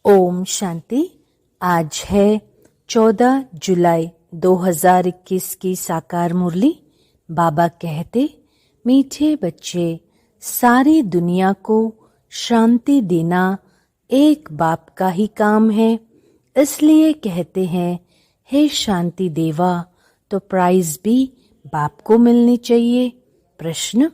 ओम शांति। आज है 14 जुलाई 2021 की साकार मुरली। बाबा कहते, मीठे बच्चे, सारी दुनिया को शांति देना एक बाप का ही काम है। इसलिए कहते हैं, हे शांति देवा, तो प्राइज भी बाप को मिलनी चाहिए। प्रश्न,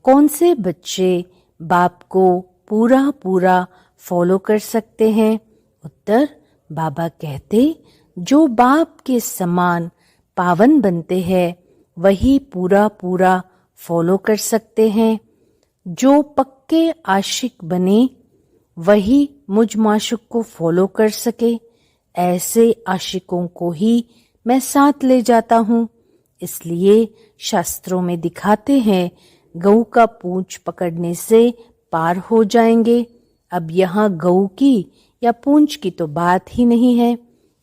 कौन से बच्चे बाप को पूरा पूरा फॉलो कर सकते हैं? उत्तर, बाबा कहते, जो बाप के समान पावन बनते हैं वही पूरा पूरा फॉलो कर सकते हैं। जो पक्के आशिक बने वही मुझ माशुक को फॉलो कर सके। ऐसे आशिकों को ही मैं साथ ले जाता हूँ। इसलिए शास्त्रों में दिखाते हैं, गऊ का पूंछ पकड़ने से पार हो जाएंगे। अब यहाँ गऊ की या पूंछ की तो बात ही नहीं है।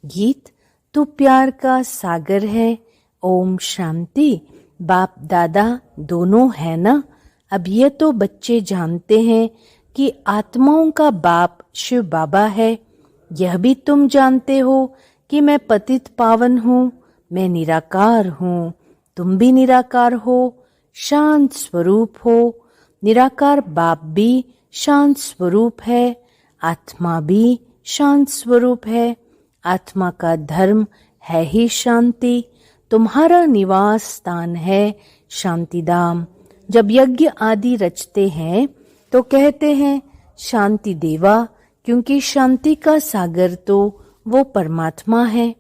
गीत तो प्यार का सागर है। ओम शांति। बाप दादा दोनों है ना। अब ये तो बच्चे जानते हैं कि आत्माओं का बाप शिव बाबा है। यह भी तुम जानते हो कि मैं पतित पावन हूँ, मैं निराकार हूँ, तुम भी निराकार हो, शांत स्वरूप हो। निराकार बाप भी शांत स्वरूप है, आत्मा भी शांत स्वरूप है। आत्मा का धर्म है ही शांति। तुम्हारा निवास स्थान है शांतिधाम। जब यज्ञ आदि रचते हैं तो कहते हैं शांति देवा, क्योंकि शांति का सागर तो वो परमात्मा है।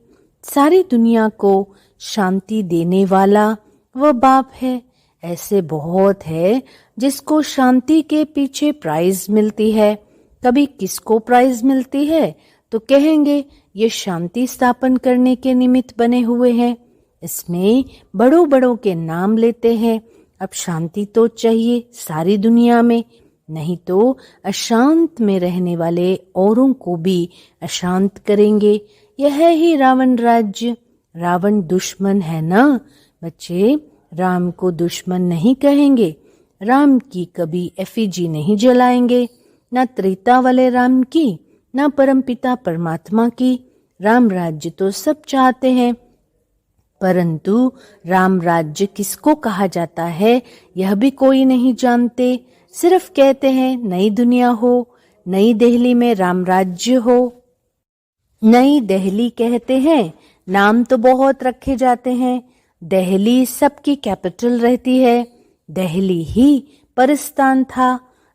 सारी दुनिया को शांति देने वाला वह बाप है। ऐसे बहुत है जिसको शांति के पीछे प्राइज मिलती है। कभी किसको प्राइज मिलती है तो कहेंगे ये शांति स्थापन करने के निमित्त बने हुए हैं। इसमें बड़ों बड़ों के नाम लेते हैं। अब शांति तो चाहिए सारी दुनिया में, नहीं तो अशांत में रहने वाले औरों को भी अशांत करेंगे। यह है ही रावण राज्य। रावण दुश्मन है ना बच्चे। राम को दुश्मन नहीं कहेंगे। राम की कभी एफिजी नहीं जलाएंगे, न त्रेता वाले राम की, न परमपिता परमात्मा की। राम राज्य तो सब चाहते हैं, परंतु राम राज्य किसको कहा जाता है यह भी कोई नहीं जानते। सिर्फ कहते हैं नई दुनिया हो, नई दिल्ली में राम राज्य हो। नई दिल्ली कहते हैं, नाम तो बहुत रखे जाते हैं। दिल्ली सबकी कैपिटल रहती है। दिल्ली ही परस्थान था।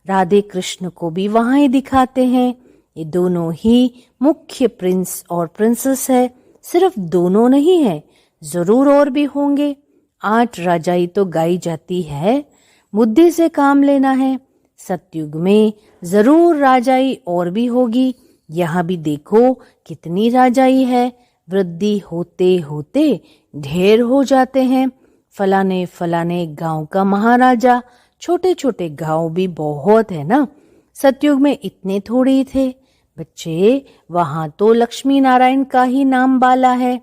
राधे कृष्ण को भी वहां ही दिखाते हैं। ये दोनों ही मुख्य प्रिंस और प्रिंसेस है। सिर्फ दोनों नहीं है, जरूर और भी होंगे। 8 राजाई तो गाई जाती है। बुद्धि से काम लेना है। सतयुग में जरूर राजाई और भी होगी। यहाँ भी देखो कितनी राजाई है। वृद्धि होते होते ढेर हो जाते हैं। फलाने फलाने गांव का महाराजा। छोटे छोटे गांव भी बहुत है ना। सतयुग में इतने थोड़े ही थे बच्चे। वहां तो लक्ष्मी नारायण का ही नाम बाला है।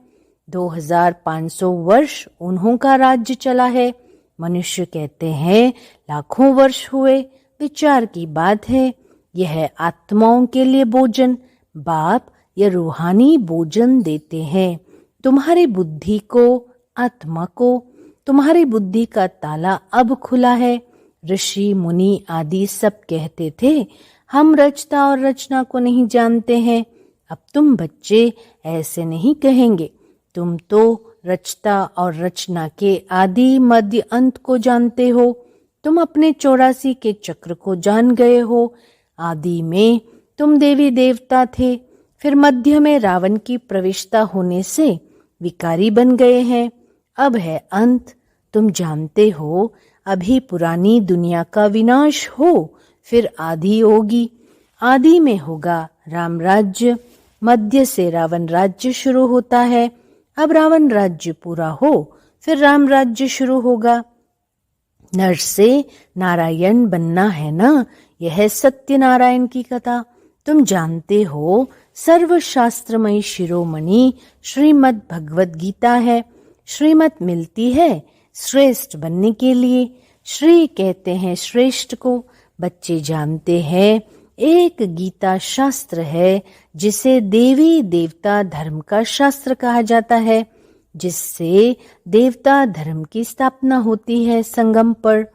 2500 वर्ष उन्हों का राज्य चला है। मनुष्य कहते हैं लाखों वर्ष हुए। विचार की बात है। यह आत्माओं के लिए भोजन बाप या रूहानी भोजन देते हैं। तुम्हारी बुद्धि को, आत्मा को। तुम्हारी बुद्धि का ताला अब खुला है। ऋषि मुनि आदि सब कहते थे हम रचता और रचना को नहीं जानते हैं। अब तुम बच्चे ऐसे नहीं कहेंगे। तुम तो रचता और रचना के आदि मध्य अंत को जानते हो। तुम अपने 84 के चक्र को जान गए हो। आदि में तुम देवी देवता थे, फिर मध्य में रावण की प्रविष्टता होने से विकारी बन गए हैं। अब है अंत। तुम जानते हो अभी पुरानी दुनिया का विनाश हो, फिर आदि होगी। आदि में होगा राम राज्य। मध्य से रावण राज्य शुरू होता है। अब रावण राज्य पूरा हो फिर राम राज्य शुरू होगा। नर से नारायण बनना है ना। यह सत्यनारायण की कथा। तुम जानते हो सर्वशास्त्रमयी शिरोमणि श्रीमद् भगवत गीता है। श्रीमत मिलती है श्रेष्ठ बनने के लिए। श्री कहते हैं श्रेष्ठ को। बच्चे जानते हैं एक गीता शास्त्र है जिसे देवी देवता धर्म का शास्त्र कहा जाता है, जिससे देवता धर्म की स्थापना होती है संगम पर।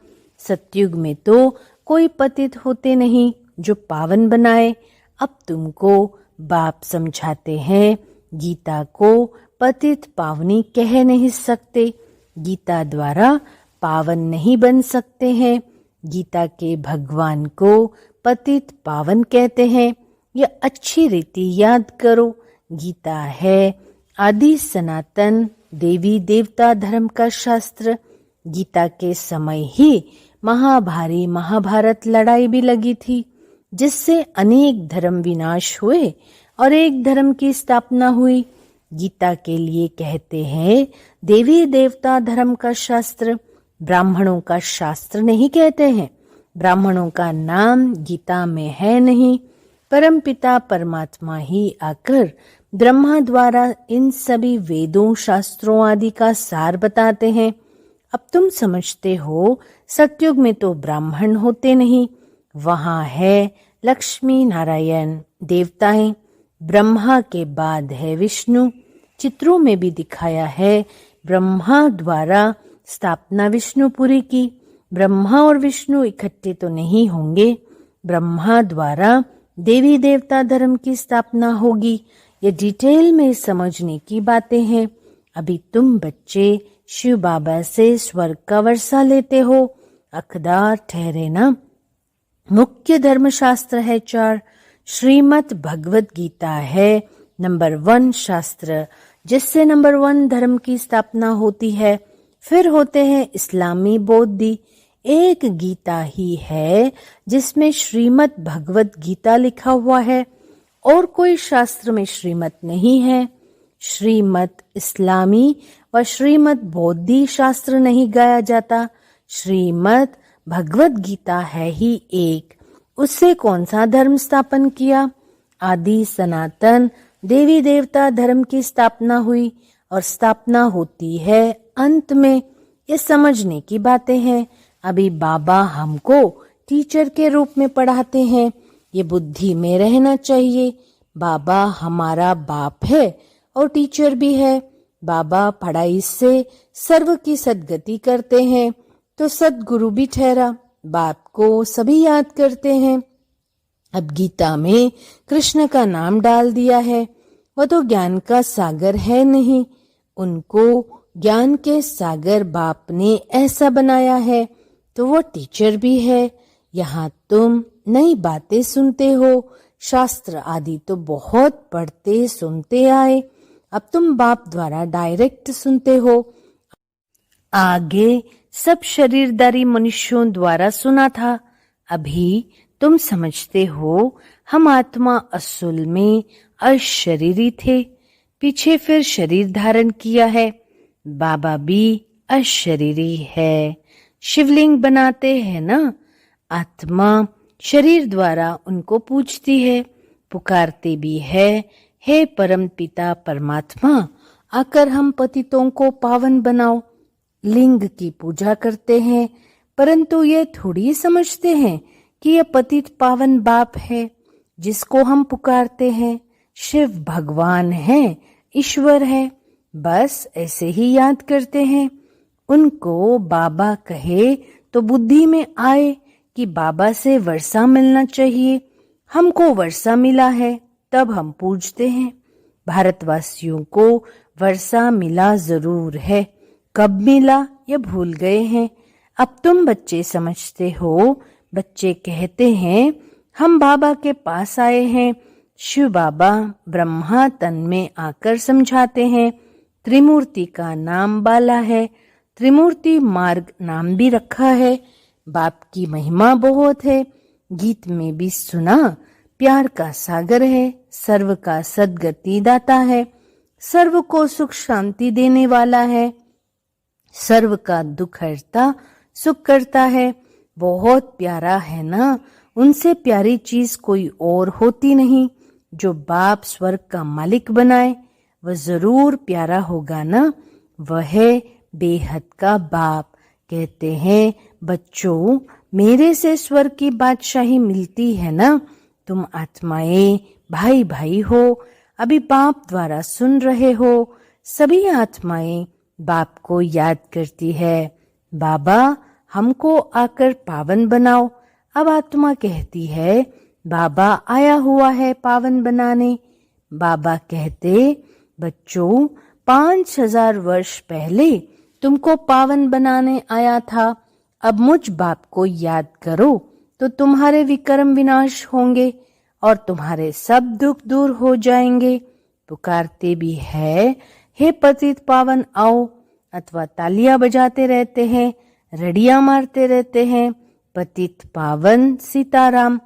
सतयुग में तो कोई पतित होते नहीं जो पावन बनाए। अब तुमको बाप समझाते हैं, गीता को पतित पावनी कह नहीं सकते। गीता द्वारा पावन नहीं बन सकते हैं। गीता के भगवान को पतित पावन कहते हैं। यह अच्छी रीति याद करो। गीता है आदि सनातन देवी देवता धर्म का शास्त्र। गीता के समय ही महाभारी महाभारत लड़ाई भी लगी थी, जिससे अनेक धर्म विनाश हुए और एक धर्म की स्थापना हुई। गीता के लिए कहते हैं देवी देवता धर्म का शास्त्र। ब्राह्मणों का शास्त्र नहीं कहते हैं। ब्राह्मणों का नाम गीता में है नहीं। परमपिता परमात्मा ही आकर ब्रह्मा द्वारा इन सभी वेदों शास्त्रों आदि का सार बताते हैं। अब तुम समझते हो सतयुग में तो ब्राह्मण होते नहीं, वहां है लक्ष्मी नारायण देवताएं। ब्रह्मा के बाद है विष्णु। चित्रों में भी दिखाया है ब्रह्मा द्वारा स्थापना विष्णुपुरी की। ब्रह्मा और विष्णु इकट्ठे तो नहीं होंगे। ब्रह्मा द्वारा देवी देवता धर्म की स्थापना होगी। ये डिटेल में समझने की बातें हैं। अभी तुम बच्चे शिव बाबा से स्वर्ग का वर्षा लेते हो। हकदार ठहरे ना। मुख्य धर्मशास्त्र है 4। श्रीमद् भगवत गीता है नंबर 1 शास्त्र, जिससे नंबर 1 धर्म की स्थापना होती है। फिर होते हैं इस्लामी बौद्धि। एक गीता ही है जिसमें श्रीमद् भगवत गीता लिखा हुआ है, और कोई शास्त्र में श्रीमद् नहीं है। श्रीमद् इस्लामी व श्रीमद् बौद्धि शास्त्र नहीं गाया जाता। श्रीमद् भगवत गीता है ही एक। उससे कौन सा धर्म स्थापन किया? आदि सनातन देवी देवता धर्म की स्थापना हुई, और स्थापना होती है अंत में। ये समझने की बातें हैं। अभी बाबा हमको टीचर के रूप में पढ़ाते हैं। ये बुद्धि में रहना चाहिए। बाबा हमारा बाप है और टीचर भी है। बाबा पढ़ाई से सर्व की सद्गति करते हैं, तो सद्गुरु भी ठहरा। बाप को सभी याद करते हैं। अब गीता में कृष्ण का नाम डाल दिया है। वह तो ज्ञान का सागर है नहीं। उनको ज्ञान के सागर बाप ने ऐसा बनाया है, तो वो टीचर भी है। यहाँ तुम नई बातें सुनते हो। शास्त्र आदि तो बहुत पढ़ते सुनते आए। अब तुम बाप द्वारा डायरेक्ट सुनते हो। आगे सब शरीरधारी मनुष्यों द्वारा सुना था। अभी तुम समझते हो हम आत्मा असल में अशरीरी थे, पीछे फिर शरीर धारण किया है। बाबा भी अशरीरी है। शिवलिंग बनाते हैं ना, आत्मा शरीर द्वारा उनको पूजती है, पुकारते भी है, हे परम पिता परमात्मा, आकर हम पतितों को पावन बनाओ। लिंग की पूजा करते हैं, परंतु ये थोड़ी समझते हैं कि यह पतित पावन बाप है जिसको हम पुकारते हैं। शिव भगवान है, ईश्वर है, बस ऐसे ही याद करते हैं। उनको बाबा कहे तो बुद्धि में आए कि बाबा से वर्षा मिलना चाहिए। हमको वर्षा मिला है, तब हम पूजते हैं। भारतवासियों को वर्षा मिला जरूर है, कब मिला ये भूल गए हैं। अब तुम बच्चे समझते हो। बच्चे कहते हैं हम बाबा के पास आए हैं। शिव बाबा ब्रह्मा तन में आकर समझाते हैं। त्रिमूर्ति का नाम बाला है। त्रिमूर्ति मार्ग नाम भी रखा है। बाप की महिमा बहुत है। गीत में भी सुना, प्यार का सागर है, सर्व का सद्गति दाता है, सर्व को सुख शांति देने वाला है, सर्व का दुख हरता सुख करता है। बहुत प्यारा है ना। उनसे प्यारी चीज कोई और होती नहीं। जो बाप स्वर्ग का मालिक बनाए वह जरूर प्यारा होगा ना। वह है बेहद का बाप। कहते हैं बच्चों, मेरे से स्वर्ग की बादशाही मिलती है ना, तुम आत्माएं भाई भाई हो, अभी बाप द्वारा सुन रहे हो। सभी आत्माएं बाप को याद करती है, बाबा हमको आकर पावन बनाओ। अब आत्मा कहती है बाबा आया हुआ है पावन बनाने। बाबा कहते बच्चों 5000 वर्ष पहले तुमको पावन बनाने आया था। अब मुझ बाप को याद करो तो तुम्हारे विकर्म विनाश होंगे और तुम्हारे सब दुख दूर हो जाएंगे। पुकारते भी है हे पतित पावन आओ, अथवा तालियां बजाते रहते हैं, रड़ियां मारते रहते हैं पतित पावन सीताराम,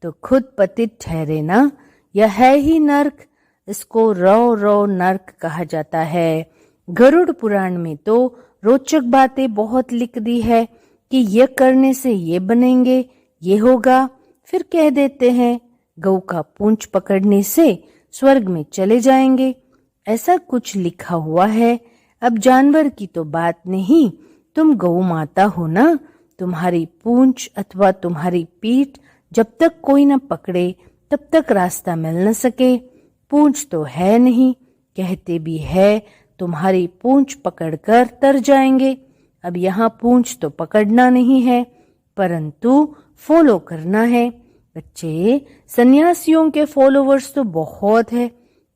तो खुद पतित ठहरे ना। यह है ही नर्क, इसको रो रो नर्क कहा जाता है। गरुड़ पुराण में तो रोचक बातें बहुत लिख दी है कि यह करने से ये बनेंगे, ये होगा। फिर कह देते हैं गऊ का पूंछ पकड़ने से स्वर्ग में चले जाएंगे, ऐसा कुछ लिखा हुआ है। अब जानवर की तो बात नहीं, तुम गऊ माता हो ना, तुम्हारी पूंछ अथवा तुम्हारी पीठ जब तक कोई न पकड़े तब तक रास्ता मिल न सके। पूंछ तो है नहीं, कहते भी है तुम्हारी पूंछ पकड़कर तर जाएंगे। अब यहाँ पूंछ तो पकड़ना नहीं है, परंतु फॉलो करना है। बच्चे, सन्यासियों के फॉलोवर्स तो बहुत है,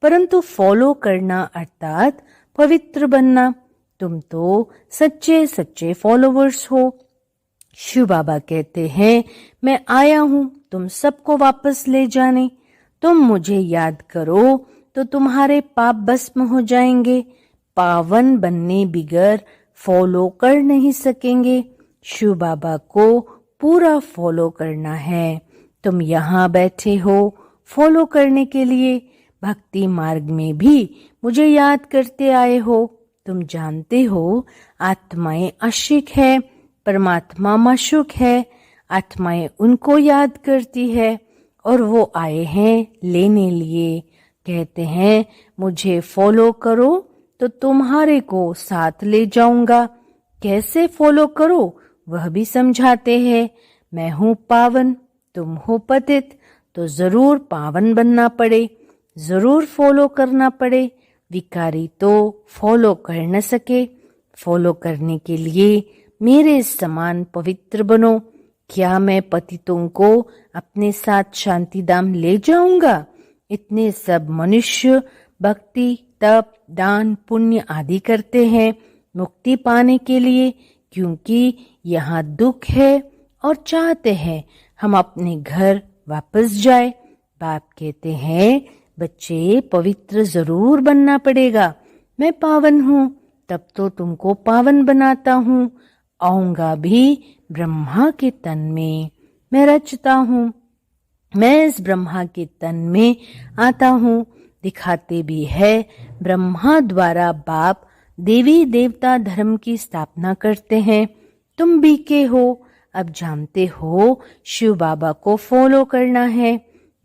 परंतु फॉलो करना अर्थात पवित्र बनना। तुम तो सच्चे सच्चे फॉलोवर्स हो। शिव बाबा कहते हैं मैं आया हूं तुम सबको वापस ले जाने। तुम मुझे याद करो तो तुम्हारे पाप भस्म हो जाएंगे। पावन बनने बिगर फॉलो कर नहीं सकेंगे। शिव बाबा को पूरा फॉलो करना है। तुम यहाँ बैठे हो फॉलो करने के लिए, भक्ति मार्ग में भी मुझे याद करते आए हो। तुम जानते हो आत्माएं आशिक है, परमात्मा माशूक है। आत्माएं उनको याद करती है और वो आए हैं लेने लिए। कहते हैं मुझे फॉलो करो तो तुम्हारे को साथ ले जाऊंगा। कैसे फॉलो करो वह भी समझाते हैं। मैं हूँ पावन, तुम हो पतित, तो जरूर पावन बनना पड़े, जरूर फॉलो करना पड़े। विकारी तो फॉलो कर न सके। फॉलो करने के लिए मेरे समान पवित्र बनो। क्या मैं पतितों को अपने साथ शांतिधाम ले जाऊंगा? इतने सब मनुष्य भक्ति, तप, दान, पुण्य आदि करते हैं मुक्ति पाने के लिए, क्योंकि यहाँ दुख है और चाहते हैं हम अपने घर वापस जाए। बाप कहते हैं बच्चे पवित्र जरूर बनना पड़ेगा। मैं पावन हूँ तब तो तुमको पावन बनाता हूँ। आऊंगा भी ब्रह्मा के तन में, मैं रचता हूँ। मैं इस ब्रह्मा के तन में आता हूँ। दिखाते भी है ब्रह्मा द्वारा बाप देवी देवता धर्म की स्थापना करते हैं। तुम भी के हो, अब जानते हो शिव बाबा को फॉलो करना है।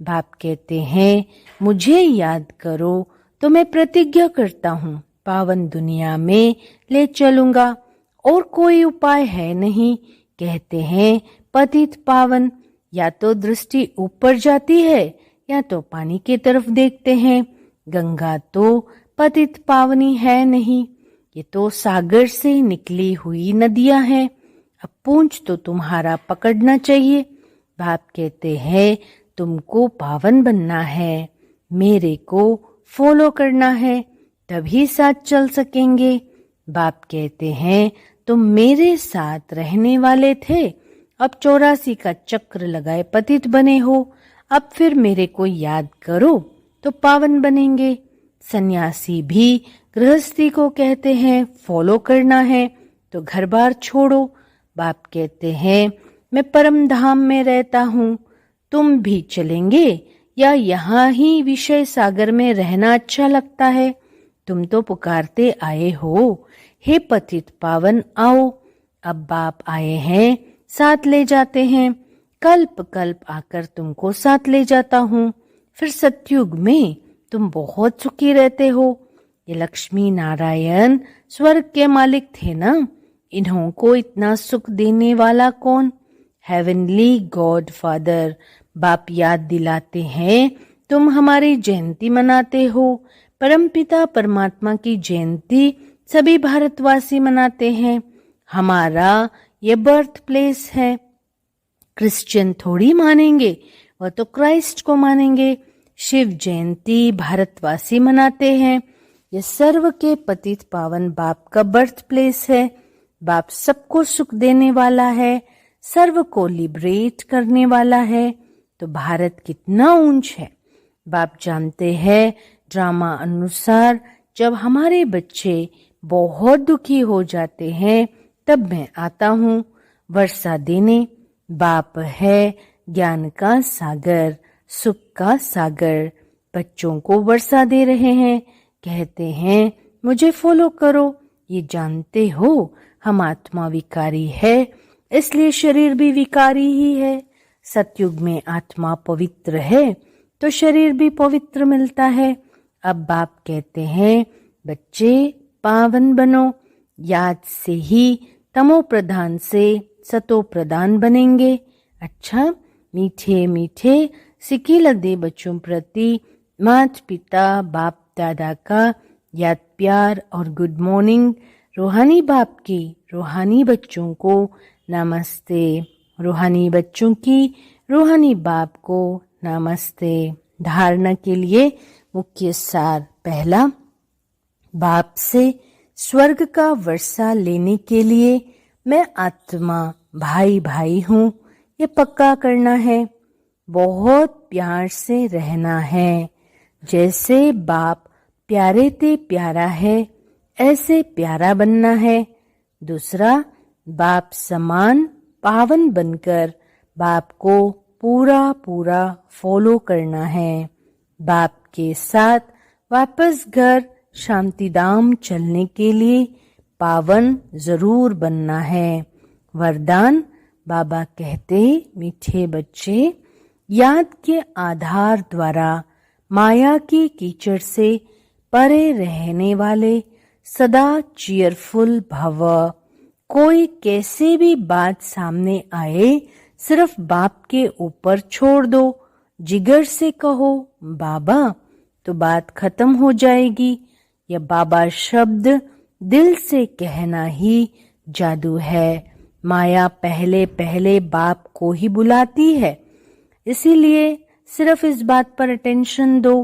बाप कहते हैं मुझे याद करो तो मैं प्रतिज्ञा करता हूँ पावन दुनिया में ले चलूंगा, और कोई उपाय है नहीं। कहते हैं पतित पावन, या तो दृष्टि ऊपर जाती है या तो पानी की तरफ देखते हैं। गंगा तो पतित पावनी है नहीं, ये तो सागर से निकली हुई नदियां हैं। अब पूंछ तो तुम्हारा पकड़ना चाहिए। बाप कहते हैं तुमको पावन बनना है, मेरे को फॉलो करना है, तभी साथ चल सकेंगे। बाप कहते हैं तुम मेरे साथ रहने वाले थे, अब 84 का चक्र लगाए पतित बने हो। अब फिर मेरे को याद करो तो पावन बनेंगे। सन्यासी भी गृहस्थी को कहते हैं फॉलो करना है तो घर बार छोड़ो। बाप कहते हैं मैं परम धाम में रहता हूँ, तुम भी चलेंगे या यहाँ ही विषय सागर में रहना अच्छा लगता है? तुम तो पुकारते आए हो हे पतित पावन आओ। अब बाप आए हैं साथ ले जाते हैं। कल्प कल्प आकर तुमको साथ ले जाता हूँ। फिर सतयुग में तुम बहुत सुखी रहते हो। ये लक्ष्मी नारायण स्वर्ग के मालिक थे ना, इन्हों को इतना सुख देने वाला कौन? हेवनली गॉड फादर बाप याद दिलाते हैं, तुम हमारी जयंती मनाते हो। परमपिता परमात्मा की जयंती सभी भारतवासी मनाते हैं। हमारा ये बर्थ प्लेस है। क्रिश्चियन थोड़ी मानेंगे, वह तो क्राइस्ट को मानेंगे। शिव जयंती भारतवासी मनाते हैं। यह सर्व के पतित पावन बाप का बर्थ प्लेस है। बाप सबको सुख देने वाला है, सर्व को लिबरेट करने वाला है। तो भारत कितना ऊंच है। बाप जानते हैं, ड्रामा अनुसार जब हमारे बच्चे बहुत दुखी हो जाते हैं तब मैं आता हूँ वर्षा देने। बाप है ज्ञान का सागर, सुख का सागर। बच्चों को वर्षा दे रहे हैं, कहते हैं मुझे फॉलो करो। ये जानते हो हम आत्मा विकारी है, इसलिए शरीर भी विकारी ही है। सतयुग में आत्मा पवित्र है तो शरीर भी पवित्र मिलता है। अब बाप कहते हैं बच्चे पावन बनो। याद से ही तमो प्रधान से सतो प्रधान बनेंगे। अच्छा, मीठे मीठे सिकिल दे बच्चों प्रति माता पिता बाप दादा का याद प्यार और गुड मॉर्निंग। रूहानी बाप की रूहानी बच्चों को नमस्ते। रूहानी बच्चों की रूहानी बाप को नमस्ते। धारणा के लिए मुख्य सार। पहला, बाप से स्वर्ग का वर्षा लेने के लिए मैं आत्मा भाई भाई हूँ, ये पक्का करना है। बहुत प्यार से रहना है। जैसे बाप प्यारे ते प्यारा है, ऐसे प्यारा बनना है। दूसरा, बाप समान पावन बनकर बाप को पूरा पूरा फॉलो करना है। बाप के साथ वापस घर शांतिधाम चलने के लिए पावन जरूर बनना है। वरदान। बाबा कहते, मीठे बच्चे याद के आधार द्वारा माया की कीचड़ से परे रहने वाले सदा चीयरफुल भव। कोई कैसे भी बात सामने आए सिर्फ बाप के ऊपर छोड़ दो। जिगर से कहो बाबा तो बात खत्म हो जाएगी। यह बाबा शब्द दिल से कहना ही जादू है। माया पहले पहले बाप को ही बुलाती है, इसीलिए सिर्फ इस बात पर अटेंशन दो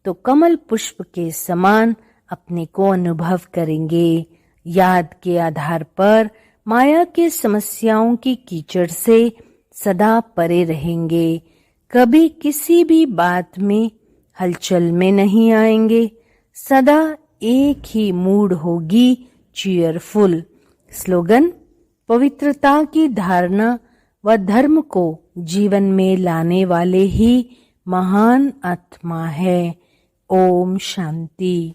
तो कमल पुष्प के समान अपने को अनुभव करेंगे। याद के आधार पर माया के समस्याओं की कीचड़ से सदा परे रहेंगे। कभी किसी भी बात में हलचल में नहीं आएंगे। सदा एक ही मूड होगी, चीयरफुल। स्लोगन। पवित्रता की धारणा व धर्म को जीवन में लाने वाले ही महान आत्मा है। ओम शांति।